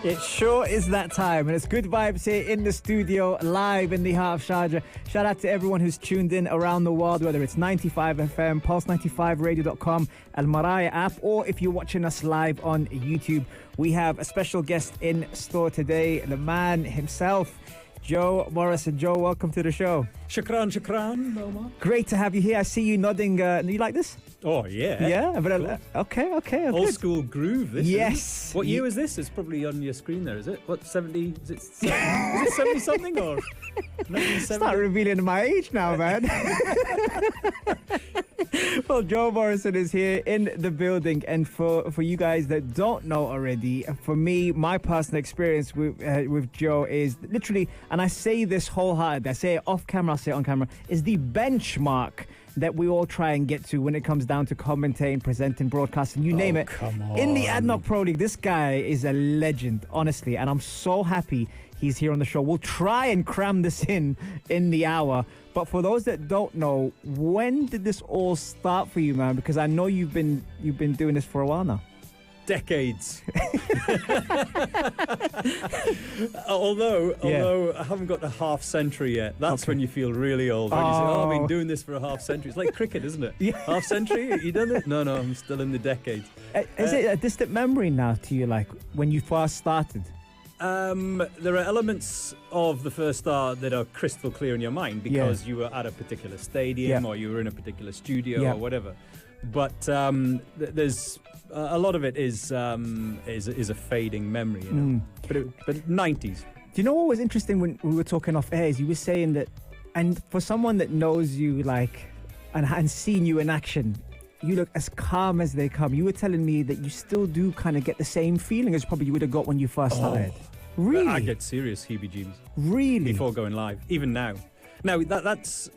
It sure is that time, and it's good vibes here in the studio, live in the heart of Sharjah. Shout out to everyone who's tuned in around the world, whether it's 95 FM, pulse95radio.com, Al Maraya app, or if you're watching us live on YouTube. We have a special guest in store today, the man himself, Joe Morrison. Joe, welcome to the show. Shukran, Omar. Great to have you here. I see you nodding. You like this? Oh, yeah. Yeah? But, okay. Old Good. school groove, this. Yes. What year is this? It's probably on your screen there, is it? What, 70? Is it 70-something or 1970? Start revealing my age now, man. Well, Joe Morrison is here in the building, and for you guys that don't know already, for me, my personal experience with Joe is literally, and I say this wholeheartedly, I say it off camera, I say it on camera, is the benchmark that we all try and get to when it comes down to commentating, presenting, broadcasting, you name it. Come on. In the ADNOC Pro League, this guy is a legend, honestly, and I'm so happy he's here on the show. We'll try and cram this in the hour. But for those that don't know, when did this all start for you, man? Because I know you've been doing this for a while now. Decades. Although I haven't got the half century yet. That's when you feel really old. When you say, I've been doing this for a half century. It's like cricket, isn't it? Yeah. Half century? You done it? No, I'm still in the decades. Is it a distant memory now to you, like when you first started? There are elements of the first start that are crystal clear in your mind because you were at a particular stadium or you were in a particular studio or whatever. But there's a lot of it is a fading memory, you know. But 90s. Do you know what was interesting when we were talking off air? Is you were saying that, and for someone that knows you like and seen you in action, you look as calm as they come. You were telling me that you still do kind of get the same feeling as probably you would have got when you first started. Really? I get serious heebie-jeebies. Really? Before going live, even now. Now, that's,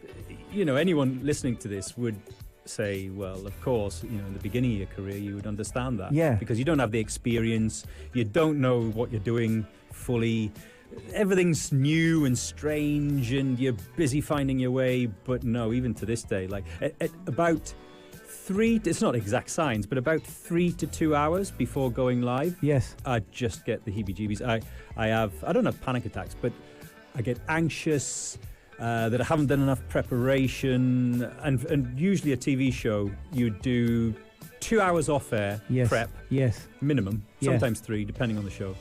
anyone listening to this would say, well, of course, in the beginning of your career, you would understand that. Yeah. Because you don't have the experience. You don't know what you're doing fully. Everything's new and strange and you're busy finding your way. But no, even to this day, like at about it's not exact science, but about 3 to 2 hours before going live, yes, I just get the heebie-jeebies. I don't have panic attacks, but I get anxious that I haven't done enough preparation. And usually a TV show, you do 2 hours off air prep, minimum, sometimes 3, depending on the show.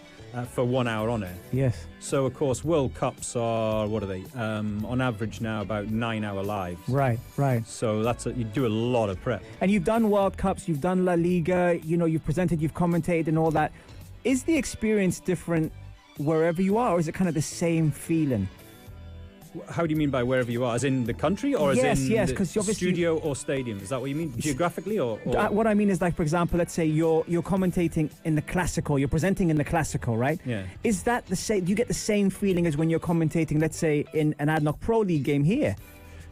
For 1 hour on air. Yes. So, of course, World Cups are, what are they? On average now, about 9-hour lives. Right. So you do a lot of prep. And you've done World Cups, you've done La Liga, you've presented, you've commentated and all that. Is the experience different wherever you are, or is it kind of the same feeling? How do you mean by wherever you are? As in the country or as in the studio or stadium? Is that what you mean? Geographically or? What I mean is, like, for example, let's say you're commentating in the Classical, you're presenting in the Classical, right? Yeah. Is that the same? Do you get the same feeling as when you're commentating, let's say, in an ADNOC Pro League game here?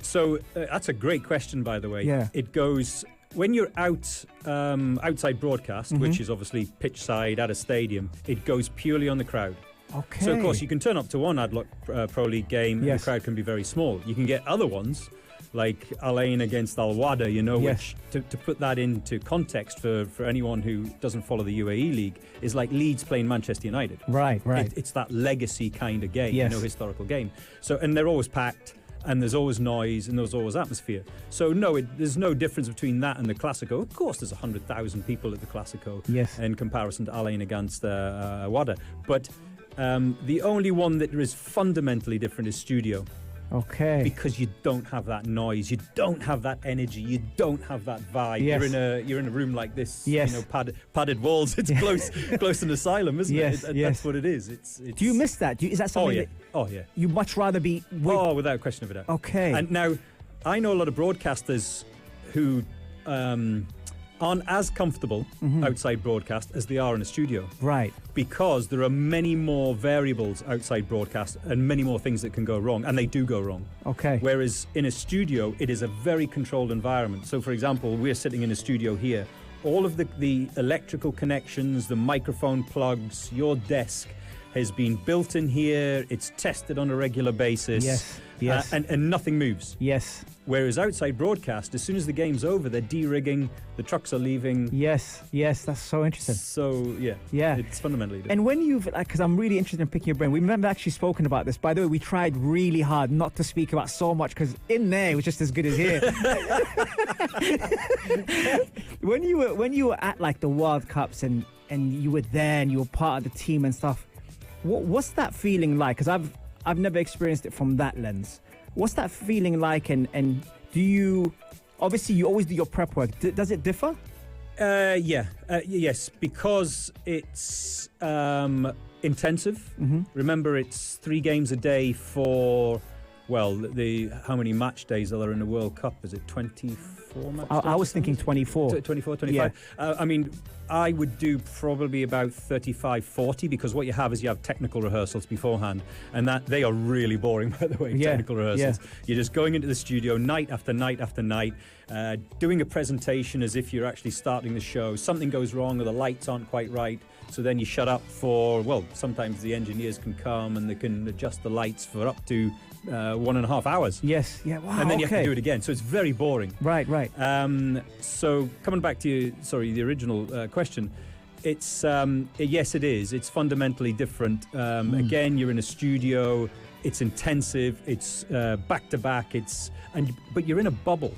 So that's a great question, by the way. Yeah. It goes, when you're outside broadcast, which is obviously pitch side at a stadium, it goes purely on the crowd. Okay. So, of course, you can turn up to one ADNOC Pro League game and the crowd can be very small. You can get other ones, like Al Ain against Al Wada, which, to put that into context for anyone who doesn't follow the UAE League, is like Leeds playing Manchester United. Right. It's that legacy kind of game, historical game. So, and they're always packed, and there's always noise, and there's always atmosphere. So, no, there's no difference between that and the Classico. Of course, there's 100,000 people at the Classico in comparison to Al Ain against Wada. But the only one that is fundamentally different is studio. Okay. Because you don't have that noise, you don't have that energy, you don't have that vibe. Yes. You're in a room like this, padded walls. It's close to an asylum, isn't it? That's what it is. It's. Do you miss that? Is that something? Oh yeah. You much rather be. Without a question of a doubt. Okay. And now, I know a lot of broadcasters who aren't as comfortable outside broadcast as they are in a studio. Right. Because there are many more variables outside broadcast and many more things that can go wrong, and they do go wrong. Okay. Whereas in a studio, it is a very controlled environment. So, for example, we're sitting in a studio here. All of the electrical connections, the microphone plugs, your desk has been built in here. It's tested on a regular basis. Yes. Yes. And nothing moves. Yes. Whereas outside broadcast, as soon as the game's over, they're de-rigging, the trucks are leaving. Yes, that's so interesting. So, Yeah. it's fundamentally different. And when you've, because I'm really interested in picking your brain, we've never actually spoken about this. By the way, we tried really hard not to speak about so much because in there it was just as good as here. When you were at like the World Cups and you were there and you were part of the team and stuff, what's that feeling like? Because I've never experienced it from that lens. What's that feeling like? And do you, obviously you always do your prep work. Does it differ? Yes, because it's intensive. Mm-hmm. Remember, it's 3 games a day for, well, how many match days are there in the World Cup? Is it 24 match days? I was thinking 24. 24, 25? Yeah. I mean, I would do probably about 35, 40 because what you have is you have technical rehearsals beforehand, and that they are really boring, by the way, technical rehearsals. Yeah. You're just going into the studio night after night after night, doing a presentation as if you're actually starting the show. Something goes wrong or the lights aren't quite right, so then you shut up for, well, sometimes the engineers can come and they can adjust the lights for up to 1.5 hours. Yes, yeah, wow. And then you have to do it again, so it's very boring. Right. So coming back to the original question, it's yes, it is. It's fundamentally different. Again, you're in a studio. It's intensive. It's back to back. But you're in a bubble.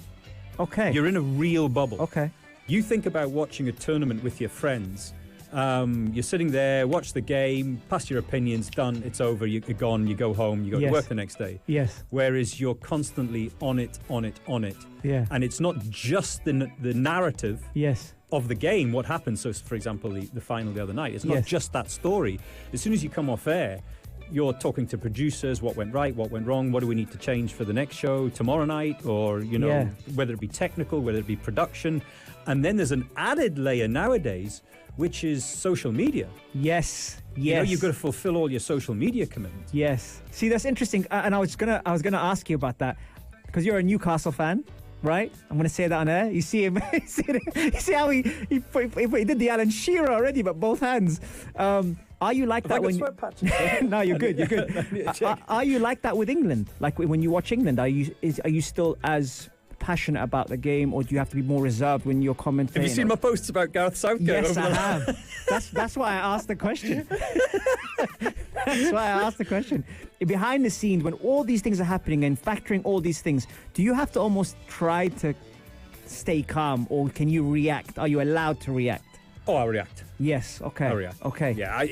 Okay. You're in a real bubble. Okay. You think about watching a tournament with your friends. You're sitting there, watch the game, pass your opinions, done, it's over, you're gone, you go home, you go to work the next day. Yes. Whereas you're constantly on it. Yeah. And it's not just the narrative of the game, what happens. So, for example, the final the other night, it's not just that story. As soon as you come off air, you're talking to producers, what went right, what went wrong, what do we need to change for the next show tomorrow night, or, whether it be technical, whether it be production. And then there's an added layer nowadays, which is social media. Yes. You've got to fulfill all your social media commitments. Yes. See, that's interesting. And I was gonna ask you about that because you're a Newcastle fan, right? I'm gonna say that on air. You see him. You see how he did the Alan Shearer already, but both hands. Are you like that when you? No, you're good. You're good. Are you like that with England? Like when you watch England, are you still as passionate about the game, or do you have to be more reserved when you're commentating? Have you seen my posts about Gareth Southgate? Yes, I have. That's why I asked the question. That's why I asked the question. Behind the scenes, when all these things are happening and factoring all these things, do you have to almost try to stay calm, or can you react? Are you allowed to react? Oh, I react. Yes. Okay. I react. Okay. Yeah.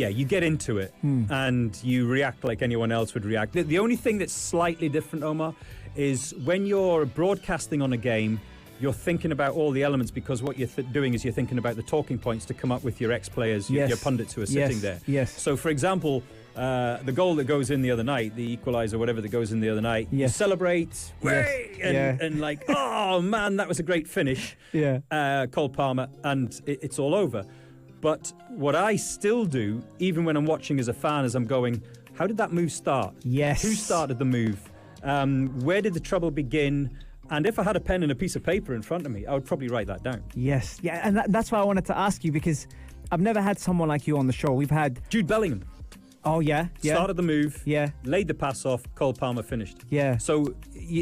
You get into it and you react like anyone else would react. The only thing that's slightly different, Omar, is when you're broadcasting on a game, you're thinking about all the elements, because what you're doing is you're thinking about the talking points to come up with your ex-players, your pundits who are sitting there. Yes. So, for example, the goal that goes in the other night, the equaliser, whatever that goes in the other night, you celebrate, and like, oh man, that was a great finish. Cole Palmer, and it's all over. But what I still do, even when I'm watching as a fan, is I'm going, how did that move start? Yes. Who started the move? Where did the trouble begin? And if I had a pen and a piece of paper in front of me, I would probably write that down. Yes. Yeah, and that's why I wanted to ask you, because I've never had someone like you on the show. We've had Jude Bellingham. Oh, yeah. Started the move. Yeah. Laid the pass off. Cole Palmer finished. Yeah. So,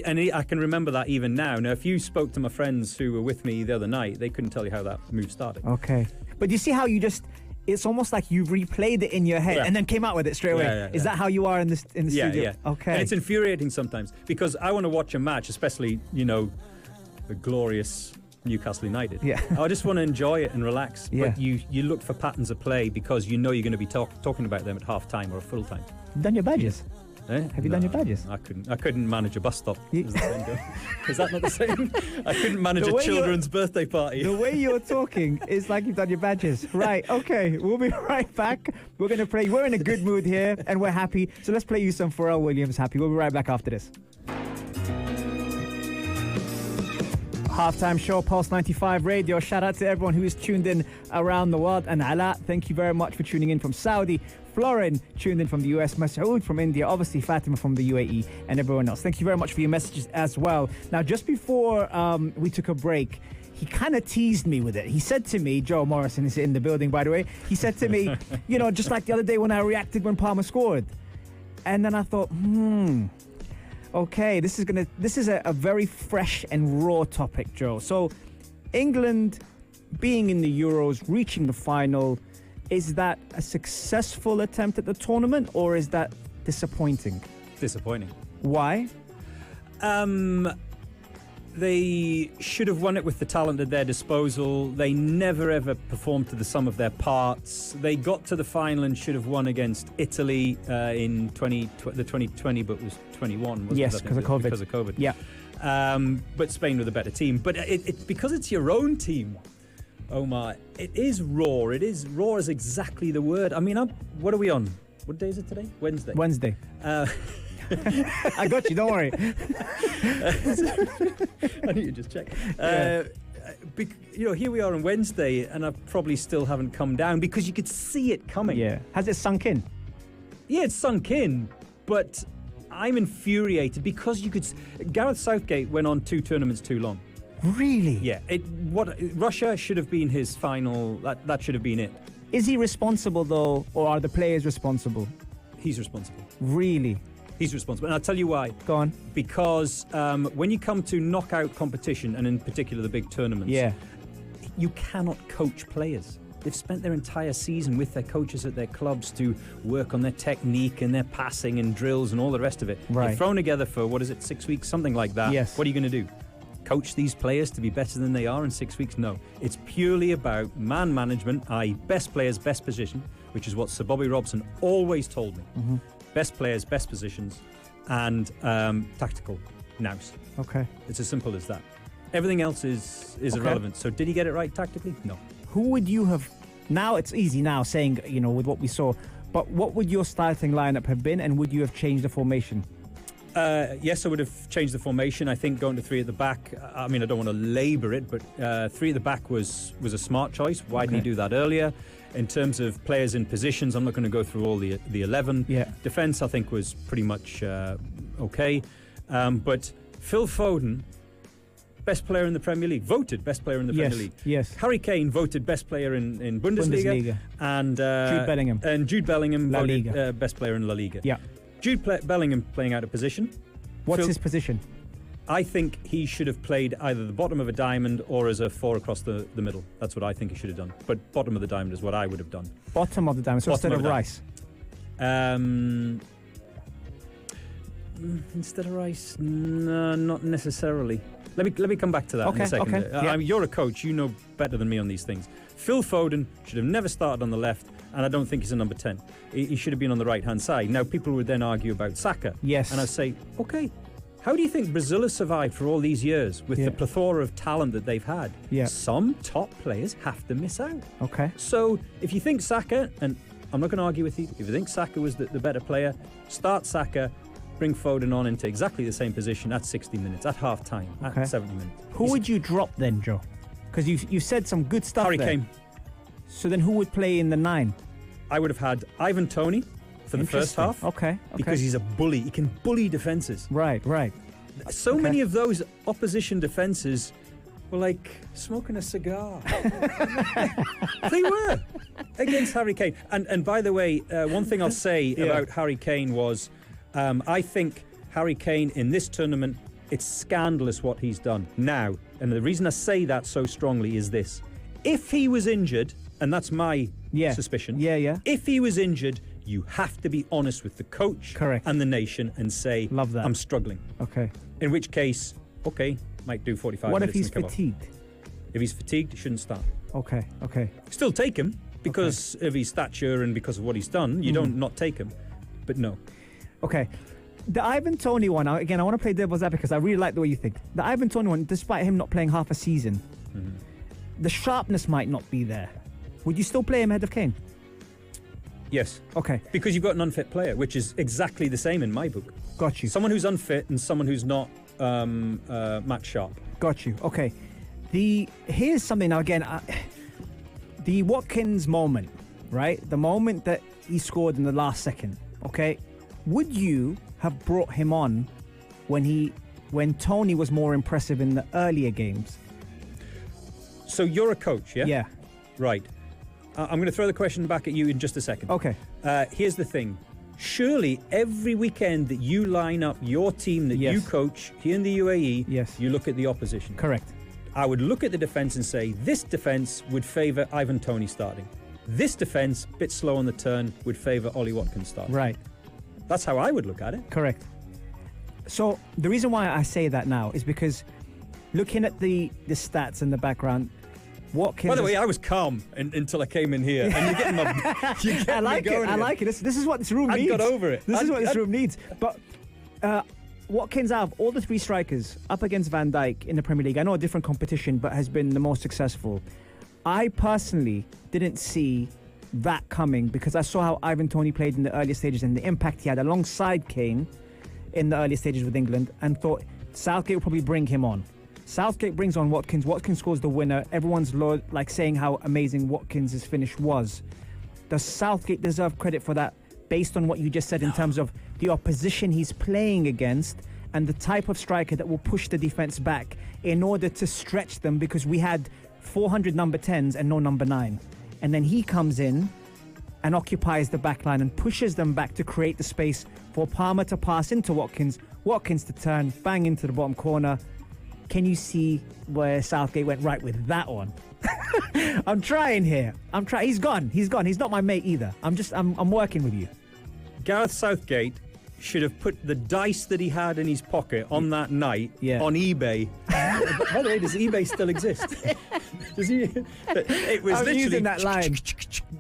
and I can remember that even now. Now, if you spoke to my friends who were with me the other night, they couldn't tell you how that move started. Okay. But you see how you just, it's almost like you replayed it in your head and then came out with it straight away. Is that how you are in the studio? Yeah. Okay. And it's infuriating sometimes because I want to watch a match, especially, the glorious Newcastle United. Yeah. I just want to enjoy it and relax. Yeah. But you look for patterns of play because you know you're going to be talking about them at half time or full time. You've done your badges? Have you done your badges? I couldn't manage a bus stop. Is that not the same? I couldn't manage a children's birthday party. The way you're talking is like you've done your badges. Right, okay. We'll be right back. We're going to play. We're in a good mood here and we're happy. So let's play you some Pharrell Williams Happy. We'll be right back after this. Halftime show, Pulse 95 Radio. Shout out to everyone who is tuned in around the world. And Ala, thank you very much for tuning in from Saudi. Florin tuned in from the US, Masoud from India, obviously Fatima from the UAE, and everyone else. Thank you very much for your messages as well. Now, just before we took a break, he kind of teased me with it. He said to me, Joe Morrison is in the building, by the way. He said to me, just like the other day when I reacted when Palmer scored. And then I thought, okay, this is a very fresh and raw topic, Joe. So England being in the Euros, reaching the final, is that a successful attempt at the tournament, or is that disappointing? Disappointing. Why? They should have won it with the talent at their disposal. They never ever performed to the sum of their parts. They got to the final and should have won against Italy in the 2020, but was 21, wasn't it? Yes, because of COVID. Because of COVID. Yeah. But Spain were the better team. But it's because it's your own team, Omar. It is raw. It is raw is exactly the word. I mean, what are we on? What day is it today? Wednesday. Wednesday. I got you, don't worry. I need to just check. Here we are on Wednesday, and I probably still haven't come down because you could see it coming. Yeah. Has it sunk in? Yeah, it's sunk in, but I'm infuriated because Gareth Southgate went on 2 tournaments too long. Really? Yeah. Russia should have been his final. That should have been it. Is he responsible though, or are the players responsible? He's responsible. Really? He's responsible, and I'll tell you why. Go on. Because when you come to knockout competition, and in particular the big tournaments, you cannot coach players. They've spent their entire season with their coaches at their clubs to work on their technique and their passing and drills and all the rest of it. Right. They're thrown together for, 6 weeks, something like that. Yes. What are you going to do? Coach these players to be better than they are in 6 weeks? No. It's purely about man management, i.e. best players, best position, which is what Sir Bobby Robson always told me. Mm-hmm. Best players, best positions, and tactical nous. Okay. It's as simple as that. Everything else is irrelevant. So did he get it right tactically? No. Who would you have... Now it's easy now saying, with what we saw, but what would your starting lineup have been, and would you have changed the formation? Yes, I would have changed the formation. I think going to 3 at the back, I mean, I don't want to labour it, but 3 at the back was a smart choice. Why didn't he do that earlier? In terms of players in positions, I'm not going to go through all the 11. Yeah. Defence, I think, was pretty much okay. But Phil Foden, best player in the Premier League, voted best player in the Premier League. Yes. Harry Kane voted best player in Bundesliga. And Jude Bellingham. And Jude Bellingham La voted Liga. best player in La Liga. Yeah. Jude Bellingham playing out of position. What's his position? I think he should have played either the bottom of a diamond or as a 4 across the middle. That's what I think he should have done. But bottom of the diamond is what I would have done. Bottom of the diamond, so instead of Rice? Instead of Rice, no, not necessarily. Let me come back to that in a second. Okay. You're a coach. You know better than me on these things. Phil Foden should have never started on the left, and I don't think he's a number 10. He should have been on the right-hand side. Now, people would then argue about Saka. Yes. And I say, okay, how do you think Brazil has survived for all these years with the plethora of talent that they've had? Yeah. Some top players have to miss out. Okay. So if you think Saka, and I'm not going to argue with you, if you think Saka was the better player, start Saka, bring Foden on into exactly the same position at 60 minutes, at half-time, at 70 minutes. Who would you drop then, Joe? Because you said some good stuff Harry there. Kane. So then who would play in the 9? I would have had Ivan Toney for the first half. Okay. Because he's a bully. He can bully defences. Right. So many of those opposition defences were like smoking a cigar. They were against Harry Kane. And by the way, one thing I'll say about Harry Kane was I think Harry Kane in this tournament, it's scandalous what he's done now. And the reason I say that so strongly is this. If he was injured, and that's my suspicion. Yeah. If he was injured, you have to be honest with the coach and the nation and say, love that. I'm struggling. Okay. In which case, okay, might do 45 what minutes. What if he's fatigued? If he's fatigued, he shouldn't start. Okay. Still take him because of his stature and because of what he's done. You don't not take him, but no. Okay. The Ivan Toney one, again, I want to play devil's advocate because I really like the way you think. The Ivan Toney one, despite him not playing half a season, the sharpness might not be there. Would you still play him ahead of Kane? Yes. Okay. Because you've got an unfit player, which is exactly the same in my book. Got you. Someone who's unfit and someone who's not match sharp. Got you. Okay. Here's something now again. The Watkins moment, right? The moment that he scored in the last second. Okay. Would you have brought him on when Toney was more impressive in the earlier games? So you're a coach, yeah? Yeah. Right. I'm going to throw the question back at you in just a second. Okay. Here's the thing. Surely every weekend that you line up your team that you coach here in the UAE, you look at the opposition. Correct. I would look at the defence and say, this defence would favour Ivan Toney starting. This defence, bit slow on the turn, would favour Ollie Watkins starting. Right. That's how I would look at it. Correct. So the reason why I say that now is because looking at the stats in the background, Watkins. By the way, I was calm until I came in here, and you're getting my. I like it. I like it. This is what this room needs. I got over it. This is what this room needs. But Watkins, out of all the three strikers up against Van Dijk in the Premier League, I know a different competition, but has been the most successful. I personally didn't see that coming because I saw how Ivan Toney played in the earlier stages and the impact he had alongside Kane in the early stages with England, and thought Southgate would probably bring him on. Southgate brings on Watkins. Watkins scores the winner. Everyone's saying how amazing Watkins' finish was. Does Southgate deserve credit for that based on what you just said in terms of the opposition he's playing against and the type of striker that will push the defence back in order to stretch them, because we had 400 number 10s and no number 9. And then he comes in and occupies the back line and pushes them back to create the space for Palmer to pass into Watkins, Watkins to turn, bang into the bottom corner. Can you see where Southgate went right with that one? I'm trying here. He's gone. He's not my mate either. I'm working with you. Gareth Southgate should have put the dice that he had in his pocket on that night on eBay. By the way, does eBay still exist? Does he? It was literally using that line.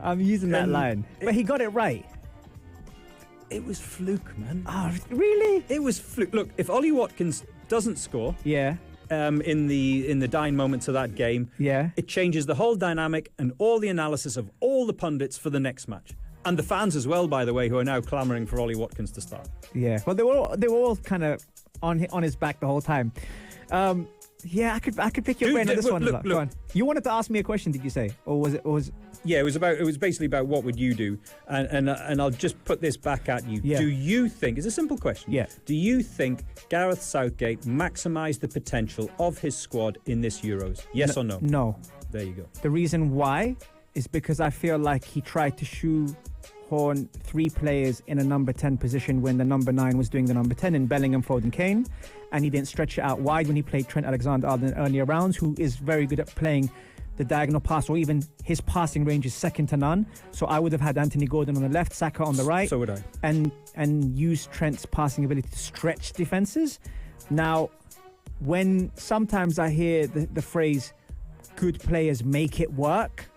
I'm using that line. But he got it right. It was fluke, man. Oh, really? It was fluke. Look, if Ollie Watkins doesn't score, in the dying moments of that game, it changes the whole dynamic and all the analysis of all the pundits for the next match. And the fans as well, by the way, who are now clamouring for Ollie Watkins to start. Yeah, well, they were all kind of on his back the whole time. I could pick your brain on this one. Look. Go on. You wanted to ask me a question, did you say, or was it? Yeah, it was basically about what would you do, and I'll just put this back at you. Yeah. Do you think, it's a simple question. Yeah. Do you think Gareth Southgate maximised the potential of his squad in this Euros? Yes or no? No. There you go. The reason why is because I feel like he tried to shoehorn 3 players in a number 10 position when the number 9 was doing the number 10 in Bellingham, Foden, Kane, and he didn't stretch it out wide when he played Trent Alexander-Arnold in earlier rounds, who is very good at playing the diagonal pass, or even his passing range is second to none. So I would have had Anthony Gordon on the left, Saka on the right. So would I. And use Trent's passing ability to stretch defences. Now, when sometimes I hear the phrase, good players make it work,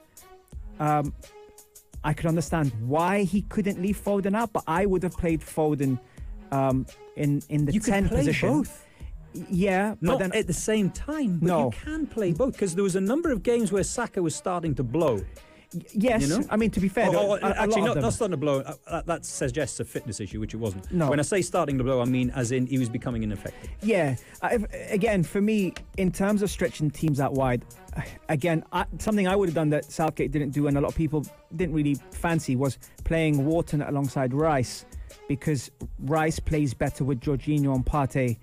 I could understand why he couldn't leave Foden out, but I would have played Foden in the you 10 can play position. Both. Yeah, not but then at the same time. But no, you can play both, because there was a number of games where Saka was starting to blow. Yes, you know? I mean, to be fair, actually, not starting to blow. That suggests a fitness issue, which it wasn't. No. When I say starting to blow, I mean as in he was becoming ineffective. Yeah. Again, for me, in terms of stretching teams out wide, again, something I would have done that Southgate didn't do, and a lot of people didn't really fancy, was playing Wharton alongside Rice, because Rice plays better with Jorginho and Partey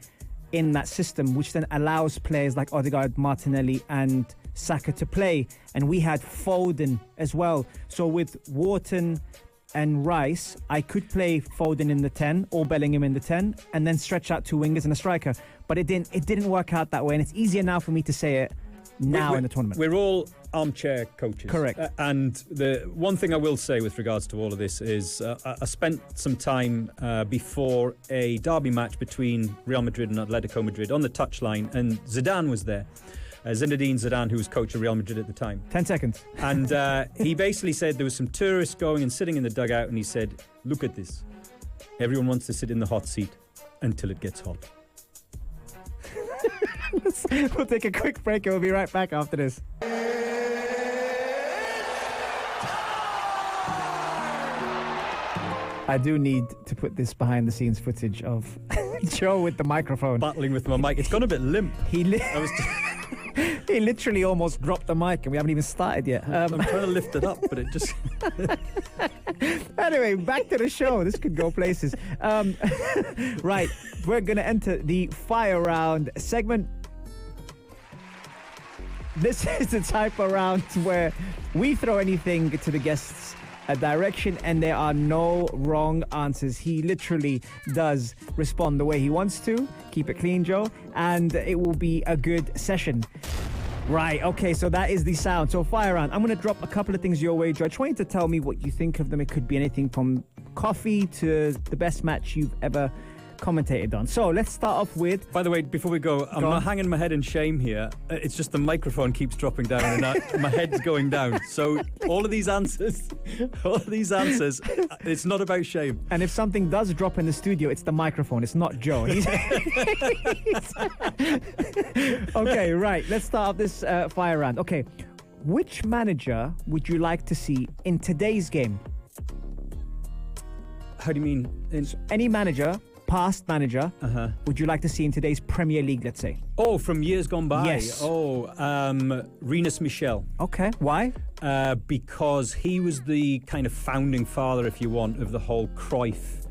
in that system, which then allows players like Odegaard, Martinelli and Saka to play. And we had Foden as well. So with Wharton and Rice, I could play Foden in the 10 or Bellingham in the 10 and then stretch out 2 wingers and a striker. But it didn't work out that way. And it's easier now for me to say it now in the tournament. We're all armchair coaches. Correct. And the one thing I will say with regards to all of this is I spent some time before a derby match between Real Madrid and Atletico Madrid on the touchline, and Zidane was there. Zinedine Zidane, who was coach of Real Madrid at the time. 10 seconds. And he basically said there was some tourists going and sitting in the dugout, and he said, look at this. Everyone wants to sit in the hot seat until it gets hot. We'll take a quick break and we'll be right back after this. I do need to put this behind the scenes footage of Joe with the microphone. Battling with my mic. It's gone a bit limp. He literally almost dropped the mic and we haven't even started yet. I'm trying to lift it up, but it just... Anyway, back to the show. This could go places. Right, we're going to enter the fire round segment. This is the type of round where we throw anything to the guests a direction, and there are no wrong answers. He literally does respond the way he wants to. Keep it clean, Joe, and it will be a good session. Right, okay, so that is the sound. So fire round. I'm going to drop a couple of things your way, Joe. I just want you to tell me what you think of them. It could be anything from coffee to the best match you've ever commentated on. So let's start off with... By the way, before we go, I'm not hanging my head in shame here. It's just the microphone keeps dropping down and my head's going down. So all of these answers, it's not about shame. And if something does drop in the studio, it's the microphone. It's not Joe. Okay, right. Let's start off this fire round. Okay, which manager would you like to see in today's game? How do you mean? Any manager... past manager, would you like to see in today's Premier League, let's say? Oh, from years gone by? Yes. Oh, Rinus Michel. Okay, why? Because he was the kind of founding father, if you want, of the whole Cruyff.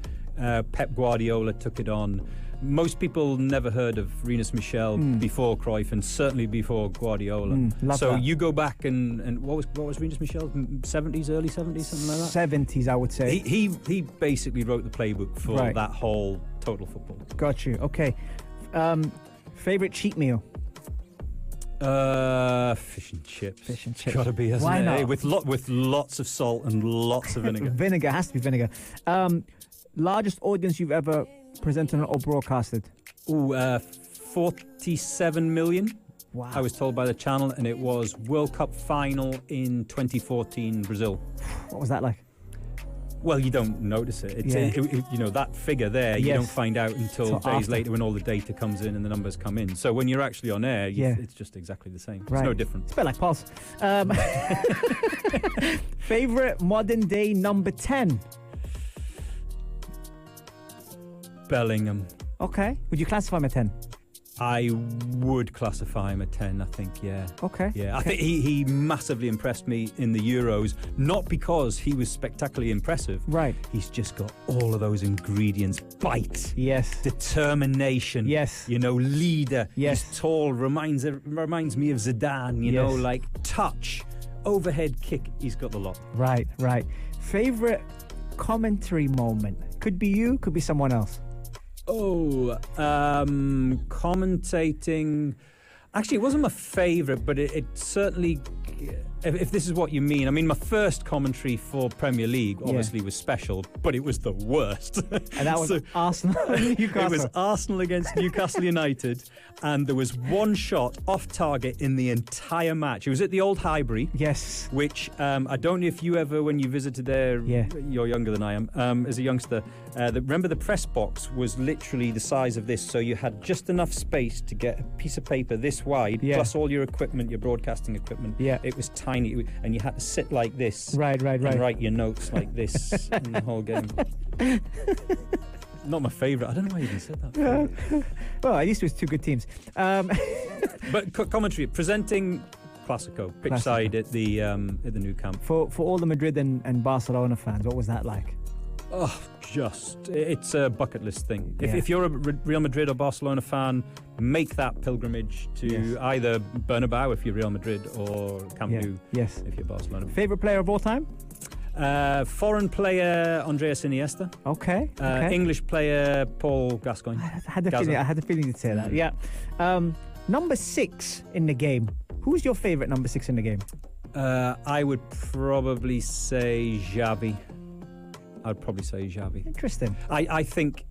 Pep Guardiola took it on. Most people never heard of Rinus Michel before Cruyff, and certainly before Guardiola. So that. You go back and what was Rinus Michel? 70s, early 70s, something like that? 70s, I would say. He basically wrote the playbook for that whole total football. Got you. Okay. Favorite cheat meal? Fish and chips. Fish and chips. Gotta be, hasn't Why it? not? Hey, with lots of salt and lots of vinegar. Vinegar, has to be vinegar. Largest audience you've ever presented or broadcasted? 47 million. Wow. I was told by the channel, and it was World Cup final in 2014 Brazil. What was that like? Well, you don't notice it. It's you know, that figure there, you don't find out until days later when all the data comes in and the numbers come in. So when you're actually on air, it's just exactly the same. Right. It's no different. It's a bit like Pulse. Favorite modern day number 10? Bellingham. Okay. Would you classify him a 10? I would classify him a 10, I think, yeah. Okay. Yeah, I think he massively impressed me in the Euros, not because he was spectacularly impressive. Right. He's just got all of those ingredients. Bite. Yes. Determination. Yes. You know, leader. Yes. He's tall, reminds me of Zidane, you know, like touch, overhead kick. He's got the lot. Right, right. Favorite commentary moment? Could be you, could be someone else. Oh, commentating. Actually, it wasn't my favourite, but it certainly, if this is what you mean, I mean, my first commentary for Premier League obviously was special, but it was the worst. And that was Arsenal and Newcastle. It was Arsenal against Newcastle United, and there was one shot off target in the entire match. It was at the Old Highbury. Yes. Which, I don't know if you ever, when you visited there, you're younger than I am, as a youngster, remember the press box was literally the size of this, so you had just enough space to get a piece of paper this wide, plus all your equipment, your broadcasting equipment. Yeah. It was tiny, and you had to sit like this. Right. And write your notes like this in the whole game. Not my favourite. I don't know why you even said that. Well, at least it was two good teams. But commentary, presenting Classico, pitch side at the new camp. For all the Madrid and Barcelona fans, what was that like? Oh, it's a bucket list thing. If you're a Real Madrid or Barcelona fan, make that pilgrimage to either Bernabeu if you're Real Madrid or Camp Nou if you're Barcelona. Favorite player of all time? Foreign player Andreas Iniesta. Okay. English player Paul Gascoigne. I had a feeling you'd say that. Yeah. Number 6 in the game. Who's your favorite number 6 in the game? I would probably say Xavi. Interesting. I think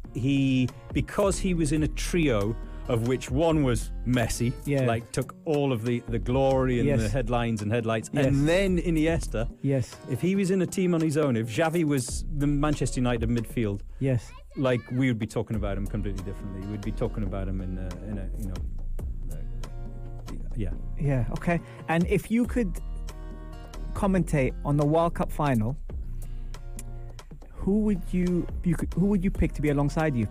because he was in a trio of which one was Messi, like took all of the glory and the headlines and headlights, and then Iniesta. Yes. If he was in a team on his own, if Xavi was the Manchester United midfield, like we would be talking about him completely differently. We'd be talking about him in a Yeah. Okay. And if you could commentate on the World Cup final, who would you pick to be alongside you?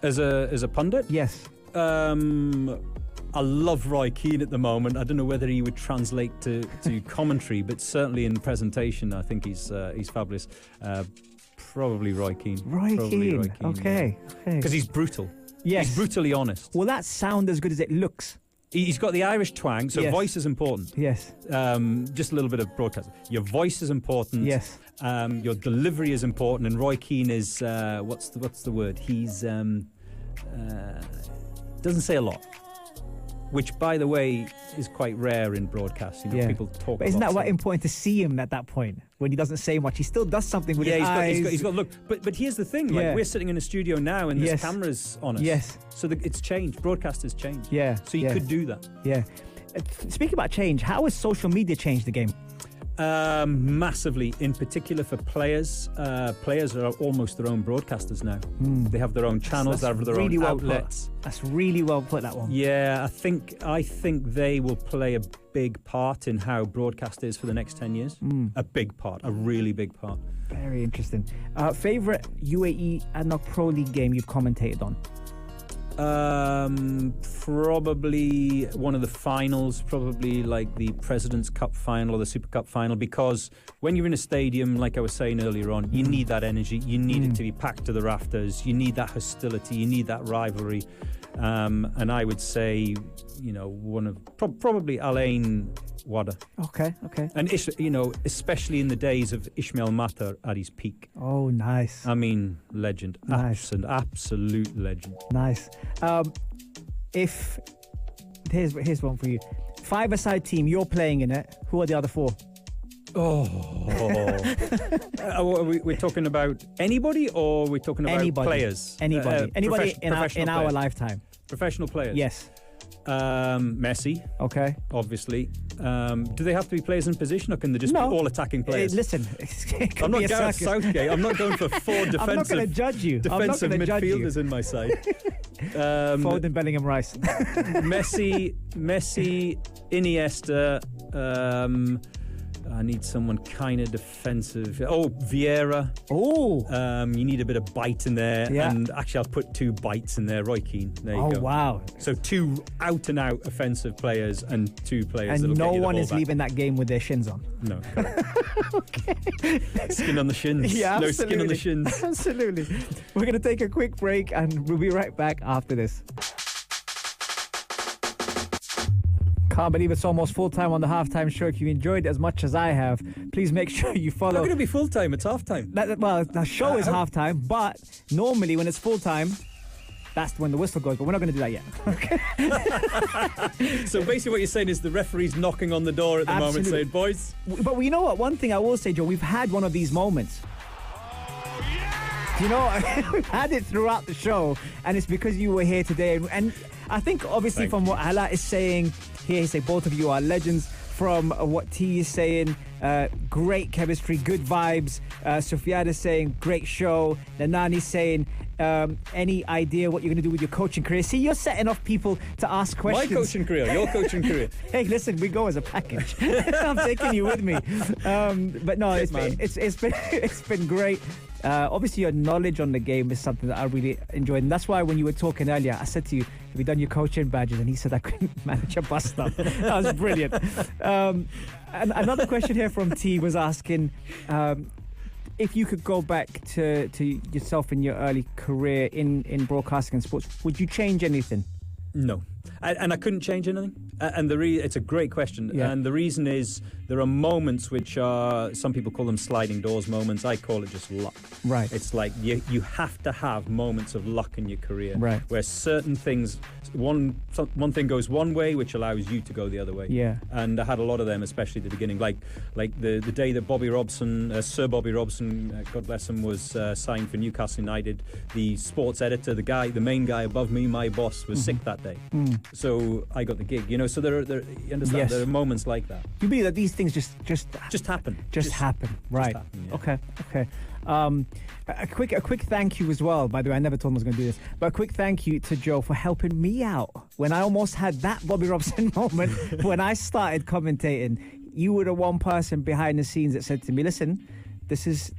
As a pundit? Yes. I love Roy Keane at the moment. I don't know whether he would translate to commentary, but certainly in presentation, I think he's fabulous. Probably Roy Keane. Roy Keane. Okay. Because he's brutal. Yes. He's brutally honest. Will that sound as good as it looks? He's got the Irish twang, so voice is important. Yes. Just a little bit of broadcast. Your voice is important. Yes. Your delivery is important, and Roy Keane is what's the word? He's doesn't say a lot, which, by the way, is quite rare in broadcast. People talk. But isn't that why important to see him at that point when he doesn't say much? He still does something with his eyes. He's got look. But here's the thing: like we're sitting in a studio now, and there's cameras on us. Yes. So it's changed. Broadcast has changed. Yeah. So you could do that. Yeah. Speaking about change, how has social media changed the game? Massively, in particular for players. Players are almost their own broadcasters now. They have their own channels, they have their own outlets. That's really well put, that one. Yeah, I think they will play a big part in how broadcast is for the next 10 years. A big part, a really big part. Very interesting. Favourite UAE ADNOC Pro League game you've commentated on? Probably one of the finals, probably like the President's Cup final or the Super Cup final, because when you're in a stadium, like I was saying earlier on, you need that energy, you need it to be packed to the rafters, you need that hostility, you need that rivalry, and I would say, one of probably Alain Wada. Okay. And especially in the days of Ismail Matar at his peak. Oh, nice. I mean, legend. Nice. Absolute legend. Nice. Here's one for you. 5-a-side team, you're playing in it. Who are the other 4? We're talking about anybody, or we're talking about players? Anybody. Anybody in our lifetime. Professional players. Yes. Messi. Okay. Obviously. Do they have to be players in position, or can they just be all attacking players? Listen, I'm not Gareth Southgate. I'm not going for 4 defensive. I'm not going to judge you. Defensive midfielders in my side. Foden, Bellingham, Rice. Messi, Iniesta. I need someone kind of defensive. Oh, Vieira. Oh. You need a bit of bite in there. Yeah. And actually, I'll put 2 bites in there. Roy Keane. There you go. Oh, wow. So 2 out-and-out offensive players and 2 players and that'll no get you the one ball is back. leaving that game with their shins on. No. Okay. Skin on the shins. Yeah, no absolutely. skin on the shins. Absolutely. We're going to take a quick break and we'll be right back after this. Can't believe it's almost full-time on the halftime show. If you enjoyed it as much as I have, please make sure you follow. Not going to be full-time, it's halftime. Well, the show is halftime, but normally when it's full-time, that's when the whistle goes, but we're not going to do that yet. Okay. So basically what you're saying is the referee's knocking on the door at the moment saying, boys. But you know what? One thing I will say, Joe, we've had one of these moments. You know, we've had it throughout the show, and it's because you were here today. And I think, obviously, from what Ala is saying here, he said both of you are legends. From what T is saying, great chemistry, good vibes. Sufyan is saying, great show. Nanani's saying, any idea what you're going to do with your coaching career? See, you're setting off people to ask questions. My coaching career, your coaching career. Hey, listen, we go as a package. I'm taking you with me. But no, it's been great. Obviously, your knowledge on the game is something that I really enjoyed. And that's why when you were talking earlier, I said to you, have you done your coaching badges? And he said, I couldn't manage a bus stop. That was brilliant. And another question here from T was asking, if you could go back to yourself in your early career in broadcasting and sports, would you change anything? No. And I couldn't change anything. And it's a great question. Yeah. And the reason is there are moments which are, some people call them sliding doors moments. I call it just luck. Right. It's like you have to have moments of luck in your career. Right. Where certain things, one thing goes one way, which allows you to go the other way. Yeah. And I had a lot of them, especially at the beginning. Like the day that Bobby Robson, Sir Bobby Robson, God bless him, was signed for Newcastle United. The sports editor, the main guy above me, my boss, was sick that day. So I got the gig, so there you understand, yes. there are moments like that. You believe that these things just happen. Just happen, right? Just happen, yeah. Okay. A quick thank you as well. By the way, I never told him I was going to do this, but a quick thank you to Joe for helping me out when I almost had that Bobby Robson moment when I started commentating. You were the one person behind the scenes that said to me, "Listen, this is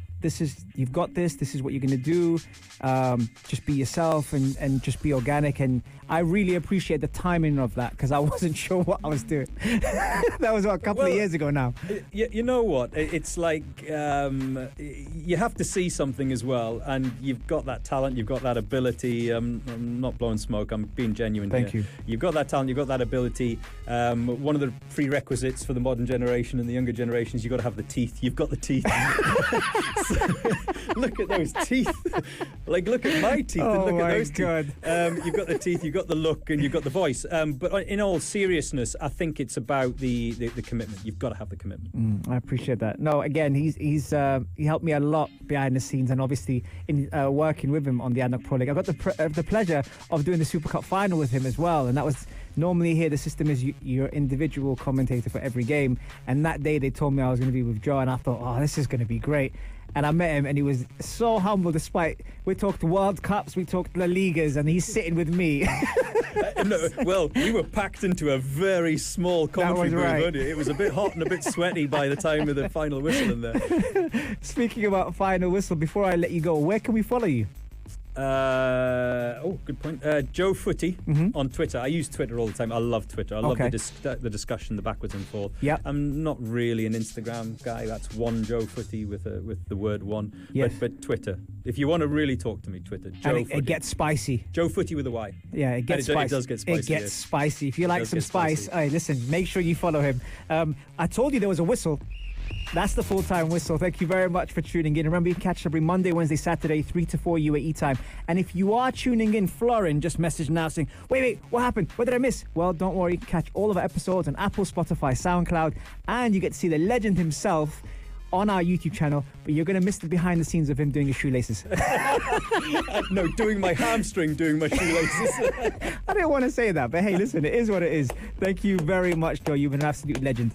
you've got this is what you're going to do. Just be yourself and just be organic. And I really appreciate the timing of that, because I wasn't sure what I was doing. That was a couple of years ago now. You know what? It's like you have to see something as well, and you've got that talent, you've got that ability. I'm not blowing smoke, I'm being genuine. Thank you. You've got that talent, you've got that ability. One of the prerequisites for the modern generation and the younger generations, you've got to have the teeth. You've got the teeth. So, look at those teeth. Like, look at my teeth and look at those teeth. You've got the teeth, you've got the look, and you've got the voice. But in all seriousness, I think it's about the commitment. You've got to have the commitment. I appreciate that. No, again, he helped me a lot behind the scenes, and obviously in working with him on the ADNOC Pro League. I got the pleasure of doing the Super Cup final with him as well, and that was normally here the system is you're individual commentator for every game, and that day they told me I was going to be with Joe, and I thought, oh, this is going to be great. And I met him, and he was so humble. Despite we talked World Cups, we talked La Ligas, and he's sitting with me. No, well, we were packed into a very small commentary booth. Right. It was a bit hot and a bit sweaty by the time of the final whistle in there. Speaking about final whistle, before I let you go, where can we follow you? Good point. Joe Footy on Twitter. I use Twitter all the time. I love Twitter. I love the discussion, the backwards and forth. Yep. I'm not really an Instagram guy. That's one Joe Footy with the word one. Yes. But Twitter. If you want to really talk to me, Twitter. Joe Footy. It gets spicy. Joe Footy with a Y. Yeah, it gets spicy. It does get spicy. It gets spicy. If you like some spice, hey, listen, make sure you follow him. I told you there was a whistle. That's the full-time whistle. Thank you very much for tuning in. Remember, you can catch us every Monday, Wednesday, Saturday, 3 to 4 UAE time. And if you are tuning in, Florin, just message now saying, wait, what happened? What did I miss? Well, don't worry. You can catch all of our episodes on Apple, Spotify, SoundCloud, and you get to see the legend himself on our YouTube channel, but you're going to miss the behind the scenes of him doing his shoelaces. No, doing my hamstring, doing my shoelaces. I didn't want to say that, but hey, listen, it is what it is. Thank you very much, Joe. You've been an absolute legend.